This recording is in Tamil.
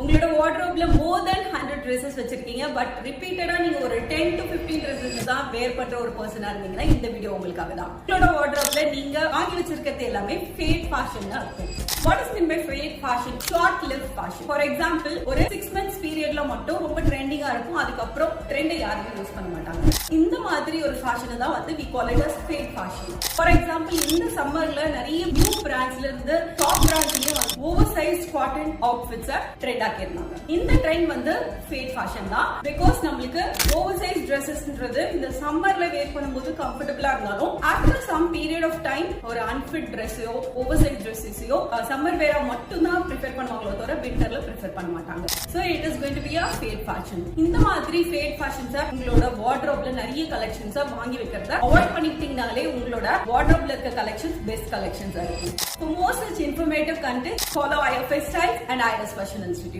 உங்களோட வார்ட்ரோப்ல மோர் தென் 100 ட்ரெஸ்ஸஸ் வச்சிருக்கீங்க, பட் ரிப்பீட்டடா நீங்க ஒரு 10 to 15 ட்ரெஸ்ஸஸ் தான் வேர் பண்ற ஒரு பர்சனா இருந்தீங்கன்னா இந்த வீடியோ உங்களுக்காக தான். உங்களோட வார்ட்ரோப்ல நீங்க வாங்கி வச்சிருக்கிறது எல்லாமே ஃபேட் ஃபேஷன் தான் இருக்கும். What is mean by fad fashion? Short live fashion. For example, ஒரு 6 months பீரியட்ல மட்டும் ரொம்ப ட்ரெண்டிங்கா இருக்கும், அதுக்கப்புறம் ட்ரெண்டை யாருமே யூஸ் பண்ண மாட்டாங்க. இந்த மாதிரி ஒரு ஃபேஷனை தான் வந்து we call it as fade fashion. For example, இந்த சம்மர்ல நிறைய நியூ பிராண்ட்ஸ்ல இருந்து டாப் பிராண்ட்ஸ்லயே over size cotton outfits trend ஆக்கியிருந்தாங்க. இந்த ட்ரெண்ட் வந்து ஃபேட் ஃபேஷன் தான். பிகாஸ் நம்மளுக்கு ஓவர் சைஸ் ட்ரெஸ்ஸஸ்ன்றது இந்த சம்மர்ல வேர் பண்ணும்போது கம்ஃபர்டபுளா இருந்தாலும் after some period of time ஒரு அன்ஃபிட் ட்ரெஸ்ஸையோ ஓவர் சைஸ் ட்ரெஸ்ஸையோ சம்மர் வேரா மட்டும் தான் ப்ரிஃபர் பண்ணுவாங்களோ தவிர விண்டர்ல ப்ரிஃபர் பண்ண மாட்டாங்க. So it is going to be a fade fashion. இந்த மாதிரி ஃபேட் ஃபேஷன்ஸை உங்களோட வார்ட்ரோப்ல நிறைய கலெக்ஷன்ஸை வாங்கி வைக்கிறத அவாய்ட் பண்ணிட்டீங்கனாலே உங்களோட வார்ட்ரோப்ல இருக்க கலெக்ஷன்ஸ் பெஸ்ட் கலெக்ஷன்ஸா இருக்கும். For more such informative content, follow IFS Styles and IRS Fashion Institute.